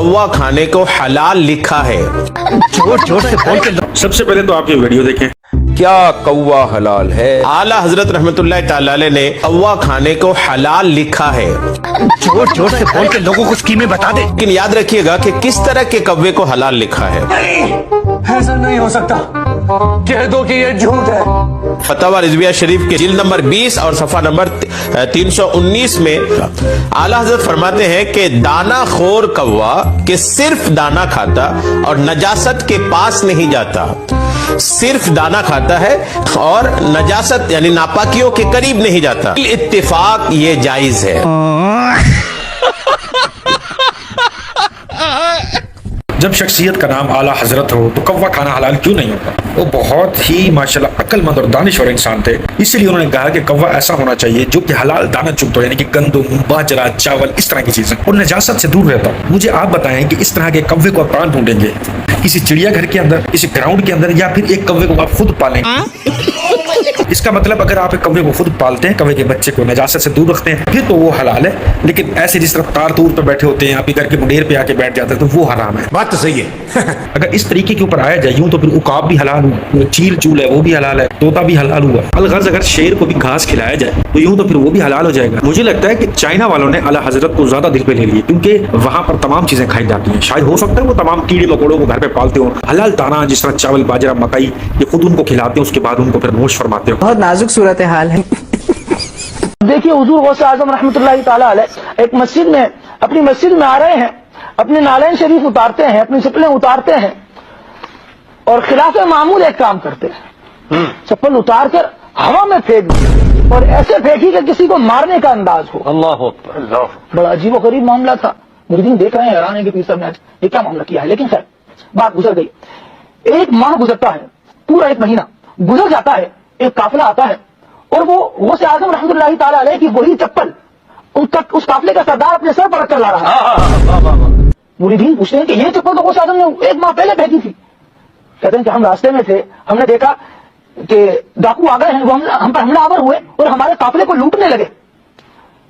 कौवा खाने को हलाल लिखा है। जोर जोर से बोल के सबसे पहले तो आप ये वीडियो देखें। क्या कौवा हलाल है? आला हजरत रहमतुल्लाह ताला अलैह ने कौवा खाने को हलाल लिखा है। जोर जोर से बोल के लोगों को स्कीमें बता दे। लेकिन याद रखिएगा कि किस तरह के कौवे को हलाल लिखा है। ऐसा नहीं हो सकता, कह दो कि ये झूठ है। फतवा रिजविया शरीफ के जिल्द नंबर 20 और सफा नंबर 319 में आला हजरत फरमाते हैं कि दाना खोर कौवा कि सिर्फ दाना खाता और नजासत के पास नहीं जाता, सिर्फ दाना खाता है और नजासत यानी नापाकियों के करीब नहीं जाता। इत्तिफाक ये जायज है। जब शख्सियत का नाम आला हजरत हो तो कौवा खाना हलाल क्यों नहीं होगा? वो बहुत ही माशाल्लाह अक्लमंद और दानिश्वर इंसान थे, इसलिए उन्होंने कहा कि कौवा ऐसा होना चाहिए जो कि हलाल दाना चुगता हो, यानी कि गंदम, बाजरा, चावल, इस तरह की चीजें, और नजासत से दूर रहता हो। मुझे आप बताएं कि इस तरह के कौवे को आप कहाँ ढूंढेंगे? किसी चिड़ियाघर के अंदर, किसी ग्राउंड के अंदर, या फिर एक कौवे को आप खुद पालेंगे? इसका मतलब अगर आप एक कौवे को खुद पालते हैं, कौवे के बच्चे को नजासत से दूर रखते हैं, फिर तो वो हलाल है। लेकिन ऐसे जिस तरह तार तूर पे बैठे होते हैं, आपके घर के मुंडेर पे आके बैठ जाते हैं, तो वो हराम है। बात तो सही है। अगर इस तरीके के ऊपर आया जाए यूं तो फिर उकाब भी हलाल हुआ, चील चूल है वो भी हलाल है, तोता भी हलाल हुआ। अलगज अगर शेर को भी घास खिलाया जाए तो यूं तो फिर वो भी हलाल हो जाएगा। मुझे लगता है कि चाइना वालों ने आला हजरत को ज्यादा दिल पे ले लिए, क्योंकि वहां पर तमाम चीजें खाई जाती हैं। शायद हो सकता है वो तमाम कीड़े मकोड़ों को घर पे पालते हो, हलाल दाना जिस तरह चावल, बाजरा, मकई, ये खुद उनको खिलाते हैं, उसके बाद उनको फिर नोश फरमाते हो। बहुत नाजुक सूरत हाल है। देखिए हुजूर गौसे आजम रहमतुल्लाहि ताला अलैह एक मस्जिद में, अपनी मस्जिद में आ रहे हैं, अपने नालैन शरीफ उतारते हैं, अपनी चप्पलें उतारते हैं और खिलाफ मामूल एक काम करते हैं, चप्पल उतार कर हवा में फेंक दी और ऐसे फेंकी कि किसी को मारने का अंदाज हो। अल्लाह अल्लाह। बड़ा अजीब और गरीब मामला था। मुरीदीन देख रहे हैं, हैरान है कि पीर साहब ने ये क्या मामला किया है। लेकिन खैर बात गुजर गई। एक माह गुजरता है, पूरा एक महीना गुजर जाता है, एक काफिला आता है और वो गौसे आजम रहमतुल्लाहि ताला अलैह की वही चप्पल उस काफिले का सरदार अपने सर पर रख कर ला रहा है। मुरीदीन पूछते हैं कि ये चप्पल तो गौसे आजम ने एक माह पहले फेंकी थी। कहते हैं कि हम रास्ते में थे, हमने देखा कि डाकू आ गए हैं, वो हम पर हमलावर हुए और हमारे काफिले को लूटने लगे।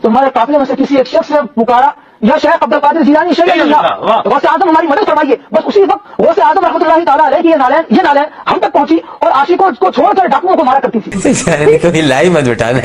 तो हमारे काफिले में से किसी एक शख्स ने पुकारा, या शेख अब्दुल कादिर जिलानी गौसे आजम हमारी मदद करवाइए। बस उसी वक्त गौसे आजम रहमतुल्लाहि ताला अलैह की ये नालैन हम तक पहुंची और आशिकों को छोड़कर डाकुओं को मारा करती थी। लाई मत बिठाना।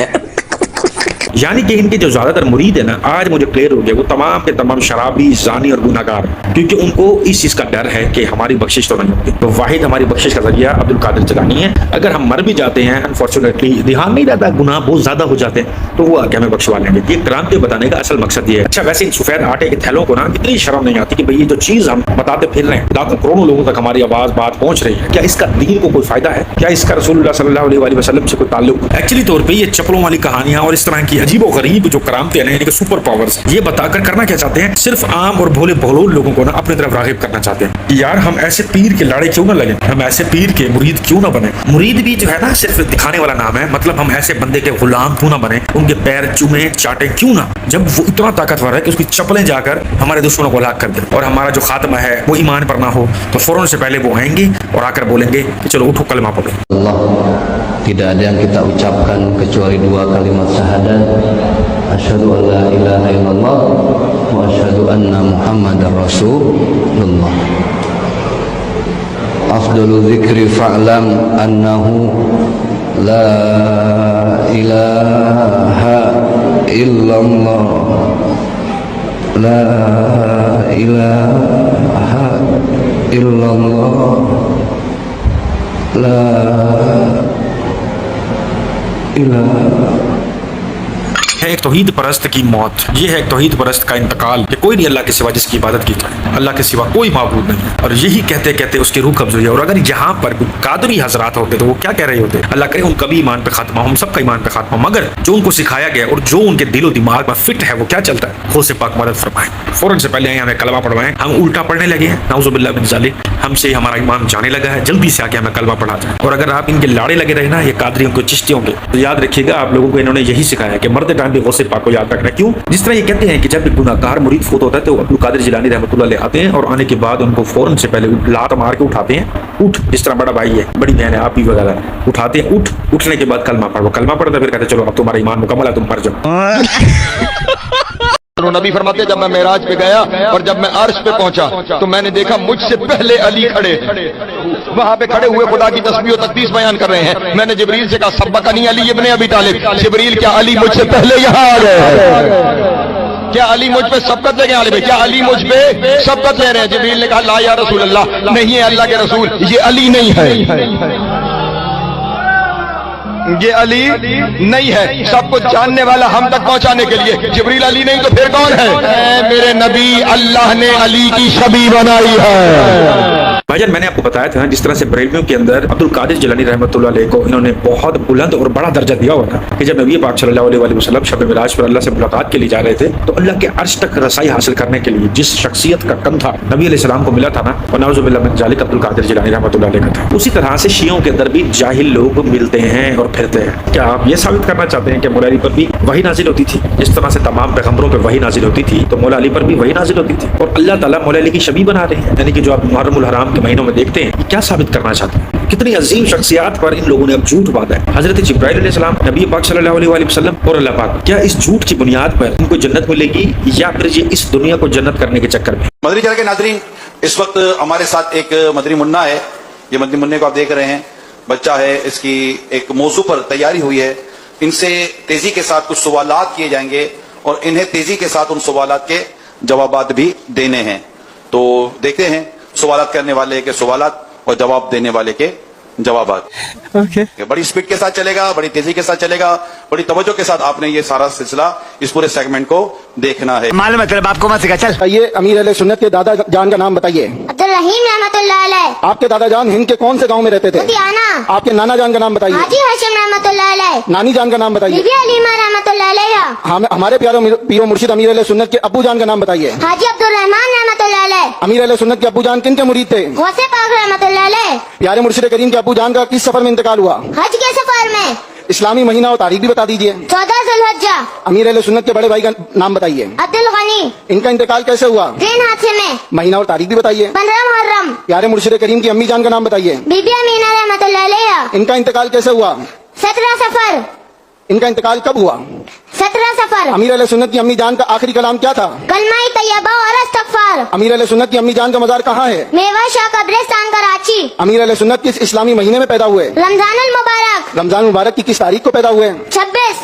यानी कि इनके जो ज्यादातर मुरीद है ना, आज मुझे क्लियर हो गया, वो तमाम के तमाम शराबी, जानी और गुनाहगार, क्योंकि उनको इस चीज का डर है कि हमारी बख्शिश तो नहीं होती। तो वाहिद हमारी बख्शिश का जरिया अब्दुल कादिर जिलानी है। अगर हम मर भी जाते हैं, अनफॉर्चुनेटली ध्यान नहीं रहता, गुनाह बहुत ज्यादा हो जाते हैं, तो वो आगे हमें बख्शवा लेंगे। ये क्रांति बताने का असल मकसद ये है। अच्छा, वैसे इन सफेद आटे के थैलों को ना इतनी शर्म नहीं आती कि भाई ये जो चीज हम बताते फिर रहे हैं, लाखों करोड़ों लोगों तक हमारी आवाज बात पहुंच रही है, क्या इसका दीन को कोई फायदा है? क्या इसका रसूलुल्लाह सल्लल्लाहु अलैहि वसल्लम से कोई ताल्लुक? एक्चुअली तौर पर ये चप्पलों वाली कहानियां और इस तरह की अजीब और गरीब जो करामते हैं, यानी कि सुपर पावर्स, ये बताकर करना क्या चाहते हैं? सिर्फ आम और भोले भोलोल लोगों को ना अपनी तरफ राग़िब करना चाहते हैं कि यार हम ऐसे पीर के लाड़े क्यों ना लगे, हम ऐसे पीर के मुरीद क्यों ना बने। मुरीद भी जो है ना सिर्फ दिखाने वाला नाम है, मतलब हम ऐसे बंदे के गुलाम क्यों ना बने, उनके पैर चूमे चाटे क्यों ना, जब वो इतना ताकतवर है कि उसकी चप्पलें जाकर हमारे दुश्मनों को हलाक कर दे और हमारा जो खात्मा है वो ईमान पर ना हो, तो फौरन से पहले वो आएंगे और आकर बोलेंगे कि चलो उठो कलमा पढ़ो। Tidak ada yang kita ucapkan kecuali dua kalimat syahadat, asyhadu an la ilaha illallah wa asyhadu anna muhammadar rasulullah. Afdalu dzikri fa'lam annahu la ilaha illallah, la ilaha illallah, la है एक तौहीद परस्त की मौत, ये है एक तौहीद परस्त का इंतकाल कि कोई नहीं अल्लाह के सिवा जिसकी इबादत की जाए, अल्लाह के सिवा कोई माबूद नहीं है। और यही कहते कहते उसकी रूह कब्ज हुई। और अगर यहाँ पर कादरी हजरात होते तो वो क्या कह रहे होते? अल्लाह करे उनका भी ईमान पे खात्मा, हम सबका ईमान पे खात्मा। मगर जो उनको सिखाया गया और जो उनके दिलो दिमाग में फिट है वो क्या चलता है? खुद से पाक मदद फरमाए, फौरन से पहले हमें कलमा पढ़वाएं। हम उल्टा पढ़ने लगे हैं, नाउजुबिल्लाह मिन ज़ालिक, हमसे हमारा ईमान जाने लगा है, जल्दी से आके हमें कलमा पढ़ा जाए। और अगर आप इनके लाड़े लगे रहे ना, ये कादरियों को, चिश्तियों के, तो याद रखिएगा आप लोगों को इन्होंने यही सिखाया कि मरते टाइम पे गौसे पाक को याद रखना। क्यों? जिस तरह ये कहते हैं कि जब एक गुनाहगार मुरीद फौत होता है तो अब्दुल कादिर जिलानी रहमतुल्लाह अलैह आते हैं और आने के बाद उनको फौरन से पहले लात मार के उठाते हैं, उठ, जिस तरह बड़ा भाई है, बड़ी बहन है, आप भी वगैरह उठाते हैं, उठ, उठने के बाद कलमा पढ़ो, कलमा पढ़ो तो फिर कहते चलो अब तुम्हारा ईमान मुकम्मल है, तुम मर जाओ। नबी फरमाते हैं, जब मैं मेराज पे गया और जब मैं अर्श पे पहुंचा तो मैंने देखा मुझसे पहले अली खड़े थे। वहां पे खड़े हुए खुदा की तस्बीह और तकदीस बयान कर रहे हैं। मैंने जिब्रील से कहा, सबकनी अली इब्ने अबी तालिब। जिब्रील, क्या अली मुझसे पहले यहाँ आ गए? क्या अली मुझ पे सबकत ले गए? आलिम, क्या अली मुझ पे सबकत ले रहे हैं? जिब्रील ने कहा, ला या रसूल अल्लाह, नहीं है अल्लाह के रसूल, ये अली नहीं है, ये अली नहीं है। सब कुछ जानने वाला हम तक पहुंचाने के लिए जिब्रील अली नहीं तो फिर कौन है? मेरे नबी, अल्लाह ने अली की छवि बनाई है। भाईजान, मैंने आपको बताया था जिस तरह से बरेलवियों के अंदर अब्दुल कादिर जिलानी रहमतुल्लाह अलैह को इन्होंने बहुत बुलंद और बड़ा दर्जा दिया हुआ था कि जब नबी पाक सल्लल्लाहु अलैहि वसल्लम शब मिराज पर अल्लाह से मुलाकात के लिए जा रहे थे तो अल्लाह के अर्श तक रसाई हासिल करने के लिए जिस शख्सियत का कंधा नबी अलैहि सलाम को मिला था ना, और नाउज़ुबिल्लाह मिन ज़ालिक अब्दुल कादिर जिलानी रहमतुल्लाह अलैह का था। उसी तरह से शियों के अंदर भी जाहिल लोग मिलते हैं और फिरते हैं। क्या आप ये साबित करना चाहते हैं कि मौला अली पर भी वही नाजिल होती थी? जिस तरह से तमाम पैगंबरों पर वही नाजिल होती थी तो मौला अली पर भी वही नाजिल होती थी, और अल्लाह ताला मौला अली की शबी बना रहे हैं, यानी कि जो आप मुहर्रमुल हराम के महीनों में देखते हैं। क्या साबित करना चाहते हैं? कितनी अजीम शख्सियात पर इन लोगों ने अब झूठ बांधा है। हजरत जिब्राइल अलैहिस्सलाम, नबी पाक सल्लल्लाहु अलैहि वसल्लम और अल्लाह पाक, क्या इस झूठ की बुनियाद पर इनको जन्नत मिलेगी या फिर ये इस दुनिया को जन्नत करने के चक्कर में? मदनी चैनल के नाज़रीन, इस वक्त हमारे साथ एक मदनी मुन्ना है। ये मदनी मुन्ने को आप देख रहे हैं, बच्चा है, इसकी एक मौजू पर तैयारी हुई है। इनसे तेजी के साथ कुछ सवालात किए जाएंगे और इन्हें तेजी के साथ उन सवालात के जवाबात भी देने हैं। तो देखते हैं सवालात करने वाले के सवालात और जवाब देने वाले के जवाबात। बड़ी स्पीड के साथ चलेगा, बड़ी तेजी के साथ चलेगा, बड़ी तवज्जो के साथ आपने ये सारा सिलसिला, इस पूरे सेगमेंट को देखना है। मालूम है तेरे बाप को मत सिखा, चल। ये अमीर अहले सुन्नत के दादा जान का नाम बताइए। अब्दुल रहीम रहमतुल्लाह अलैह। आपके दादा जान हिंद के कौन से गांव में रहते थे? लुधियाना। आपके नाना जान का नाम बताइए। हाजी हाशिम रहमतुल्लाह अलैह। नानी जान का नाम बताइए। बीबी हलीमा रहमतुल्लाह अलैहा। हमारे प्यारे पीरो मुर्शिद अमीर अहले सुन्नत के अब्बू जान का नाम बताइए। हाजी अब्दुल रहमान रहमतुल्लाह अलैह। अमीर अहले सुन्नत के अब्बू जान किन के मुरीद थे? गौसे पाक रहमतुल्लाह अलैह। प्यारे मुर्शिद करीम के अब्बू जान का किस सफर में इंतकाल हुआ? हज के सफर में। इस्लामी महीना और तारीख भी बता दीजिए। 14 जुल्हज्जा। अमीर अहले सुन्नत के बड़े भाई का नाम बताइए। अब्दुल गनी। इनका इंतकाल कैसे हुआ? ट्रेन हादसे में। महीना और तारीख भी बताइए। 15 मुहर्रम। प्यारे मुर्शिद करीम की अम्मी जान का नाम बताइए। बीबी अमीना रहमतुल्लाह अलैहा। इनका इंतकाल कैसे हुआ? 17 सफर। इनका इंतकाल कब हुआ? 17 सफर। अमीर अहले सुन्नत की अम्मी जान का आखिरी कलाम क्या था? कलमा तैयबा और इस्तगफार। अमीर अहले सुन्नत की अम्मी जान का मजार कहाँ है? मेवा शाह कब्रिस्तान कराची। अमीर अहले सुन्नत किस इस्लामी महीने में पैदा हुए? रमजानुल मुबारक। रमजान मुबारक की किस तारीख को पैदा हुए? 26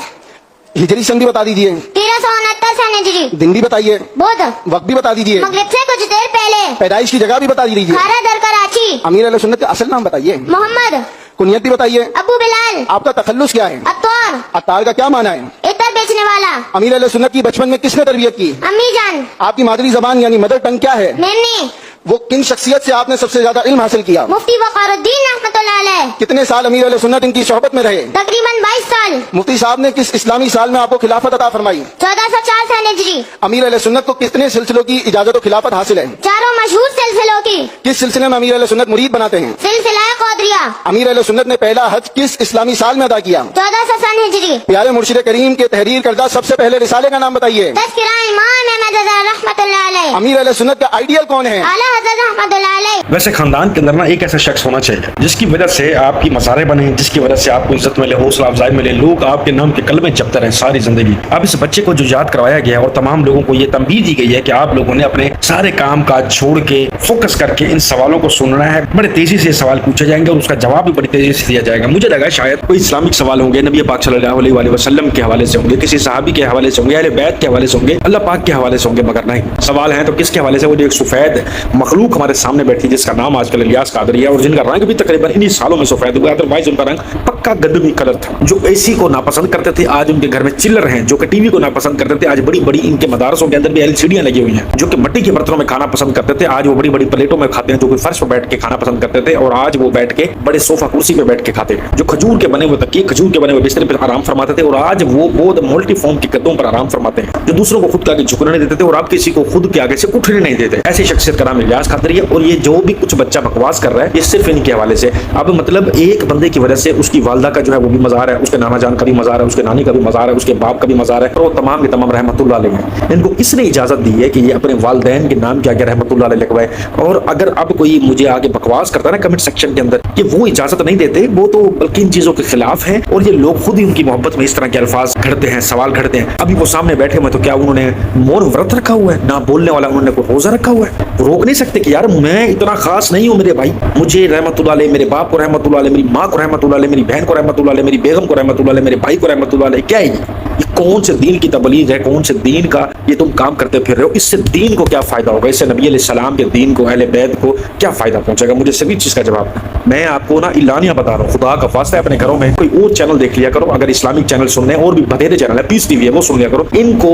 हिजरी सन भी बता दीजिए। 1369 सन हिजरी। दिन भी बताइए। बुध। वक्त भी बता दीजिए। मगरिब से कुछ देर पहले। पैदाइश की जगह भी बता दीजिए। खारा दर कराची। अमीर अहले सुन्नत का असल नाम बताइए। मोहम्मद। कुनियत भी बताइए। अबू बिलाल। आपका तखल्लुस क्या है? अत्तार। अत्तार का क्या माना है? इतर बेचने वाला। अमीर अहले सुन्नत की बचपन में किसने तरबियत की? अम्मी जान। आपकी मादरी जबान यानी मदर टंग क्या है? मेमनी। वो किन शख्सियत से आपने सबसे ज्यादा इल्म हासिल किया? मुफ्ती वक़ारुद्दीन रहमतुल्लाह अलैह। कितने साल अमीर अहले सुन्नत इनकी सोहबत में रहे? तकरीबन 22 साल। मुफ्ती साहब ने किस इस्लामी साल में आपको खिलाफत अता फरमाई? 1404 सन हिजरी। अमीर अहले सुन्नत को कितने सिलसिलों की इजाजत और खिलाफत हासिल है? चारों मशहूर सिलसिलों की। किस सिलसिले में अमीर अहले सुन्नत मुरीद बनाते हैं? सिलसिला क़ादरिया। अमीर अहले सुन्नत ने पहला हज किस इस्लामी साल में अदा किया? 1400 सन हिजरी। प्यारे मुर्शिद करीम के तहरीर करदा सबसे पहले रिसाले का नाम बताइए। तज़किरा इमाम अहमद रज़ा रहमतुल्लाह अलैह। अमीर अहले सुन्नत का आइडियल कौन है? आला हज़रत रहमतुल्लाह अलैह। वैसे खानदान के अंदर ना एक ऐसा शख्स होना चाहिए जिसकी वजह से आपकी मज़ारें बने, जिसकी वजह से आपको इज्जत मिले, हौसला अफजाई मिले, लोग आपके नाम के कलमे जपते रहे सारी जिंदगी। अब इस बच्चे को जो याद करवाया गया और तमाम लोगों को ये तंबीह दी गई है कि आप लोगों ने अपने सारे काम काज छोड़ के फोकस करके इन सवालों को सुनना है। बड़े तेजी से सवाल पूछे जाएंगे और उसका जवाब भी बड़ी तेजी से दिया जाएगा। मुझे लगा शायद कोई इस्लामिक सवाल होंगे, नबी पाक सल्लल्लाहु अलैहि वसल्लम के हवाले से होंगे, किसी सहाबी के हवाले से होंगे, अहले बैत के हवाले से होंगे, अल्लाह पाक के हवाले से होंगे, मगर नहीं, सवाल है तो किसके हवाले से? वो जो एक सफेद मखलूक हमारे सामने बैठी जिसका नाम आजकल इलियास कादरी है और जिनका रंग भी तकरीबन इन्हीं सालों में सफेद हुआ, अदरवाइज उनका रंग पक्का गंदमी कलर था। जो एसी को नापसंद करते थे आज उनके घर में चिल्लर हैं, जो कि टीवी को नापसंद करते थे आज बड़ी बड़ी इनके मदारसों के अंदर भी एलसीडियां लगी हुई हैं। जो कि मिट्टी के बर्तनों में खाना पसंद करते थे आज वो बड़ी बड़ी प्लेटों में खाते हैं। जो कि फर्श पर बैठ के खाना पसंद करते थे और आज वो बैठ के बड़े सोफा कुर्सी पे बैठ के खाते हैं। जो खजूर के बने हुए तकिए, खजूर के बने हुए बिस्तर पर आराम फरमाते थे और आज वो बहुत मल्टीफॉर्म के गद्दों पर आराम फरमाते हैं। जो दूसरों को खुद के आगे झुकने नहीं देते थे और आप किसी को खुद के आगे से उठने नहीं देते। ऐसी शख्सियत का नाम इलियास कादरी है और ये जो भी कुछ बच्चा बकवास कर रहा है ये सिर्फ इनके हवाले से। अब मतलब एक बंदे की वजह से उसकी वालदा का जो है वो भी मज़ार है, उसके नाना जान का भी मज़ार है, उसके नानी का भी मज़ार है, उसके बाप का भी मज़ार है, और वो तमाम के तमाम रहमतुल्लाह अलैह हैं। इनको किसने इजाज़त दी है कि ये अपने वालदैन के नाम के आगे रहमतुल्लाह अलैह लिखवाए? और अगर अब कोई मुझे आगे बकवास करता है ना कमेंट सेक्शन के अंदर कि वो इजाज़त नहीं देते, वो तो बल्कि इन चीज़ों के खिलाफ है, और ये लोग खुद ही उनकी मोहब्बत में इस तरह के अल्फाज घड़ते हैं, सवाल घड़ते हैं। अभी वो सामने बैठे हुए, तो क्या उन्होंने मौन व्रत रखा हुआ है? ना बोलने वाला उन्होंने कोई रोजा रखा हुआ है? रोक नहीं सकते कि यार मैं इतना खास नहीं हूँ मेरे भाई, मुझे रहमतुल्लाह अलैह, मेरे बाप को रहमतुल्लाह अलैह, मेरी माँ को रहमतुल्लाह अलैह, मेरी बहन को रहमतुल्लाह अलैह, मेरी बेगम को रहमतुल्लाह अलैह, मेरे भाई को रहमतुल्लाह अलैह। क्या है ये कौन से दीन की तबलीग है? कौन से दीन का ये तुम काम करते फिर रहे हो? इससे दीन को क्या फायदा होगा? इससे नबी अलैहिस्सलाम के दीन को, अहले बैत को क्या फायदा पहुंचेगा? मुझे सभी चीज का जवाब है। मैं आपको ना इलानिया बता रहा हूँ, खुदा का वास्ता है, अपने घरों में कोई और चैनल देख लिया करो। अगर इस्लामिक चैनल सुनने, और भी बतेरे चैनल है, पीस टीवी है, वो सुन लिया करो। इनको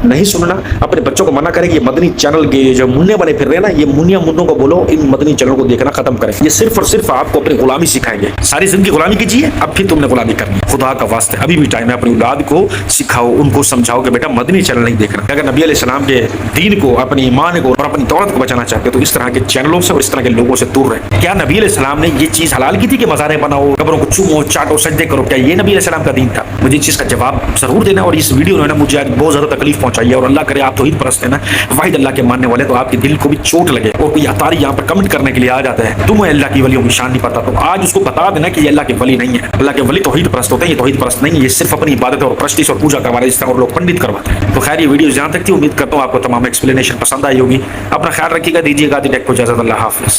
नहीं सुनना, अपने बच्चों को मना करें कि ये मदनी चैनल के जो मुन्ने बने फिर रहे ना, ये मुन्निया मुन्नों को बोलो इन मदनी चैनल को देखना खत्म करें। ये सिर्फ और सिर्फ आपको अपनी गुलामी सिखाएंगे। सारी जिंदगी गुलामी कीजिए, अब फिर तुमने गुलामी करनी। खुदा का वास्ते अभी भी टाइम है, अपनी औलाद को सिखाओ, उनको समझाओ कि बेटा मदनी चैनल नहीं देखना। अगर नबी अलैहिस्सलाम के दीन को, अपनी ईमान को और अपनी दौलत को बचाना चाहते हो तो इस तरह के चैनलों से और इस तरह के लोगों से दूर रहे। क्या नबी अलैहिस्सलाम ने ये चीज हलाल की थी कि मज़ारें बनाओ, कब्रों को चूमो, चाटो, सजदे करो? क्या ये नबी अलैहिस्सलाम का दीन था? मुझे इस चीज का जवाब जरूर देना। और इस वीडियो ने मुझे आज बहुत ज्यादा तकलीफ पहुंचाई है, और अल्लाह करे आप तौहीद परस्त है ना, वाहिद अल्लाह के मानने वाले, तो आपके दिल को भी चोट लगे और कोई अतारी यहाँ पर कमेंट करने के लिए आ जाता है तुम्हें अल्लाह की वलियों की शान नहीं पता, तो आज उसको बता देना कि ये अल्लाह के वली नहीं है। अल्लाह के वली तौहीद परस्त होते हैं, ये तौहीद परस्त नहीं है, ये सिर्फ अपनी इबादत और प्रस्टिस और पूजा करवा रहे, जिस तरह और लोग पंडित करवाते हैं। तो खैर ये वीडियो जहाँ तक थी, उम्मीद करता हूँ आपको तमाम एक्सप्लेनेशन पसंद आई होगी। अपना ख्याल रखिएगा, दीजिएगा टेक को इजाजत। अल्लाह हाफिज़।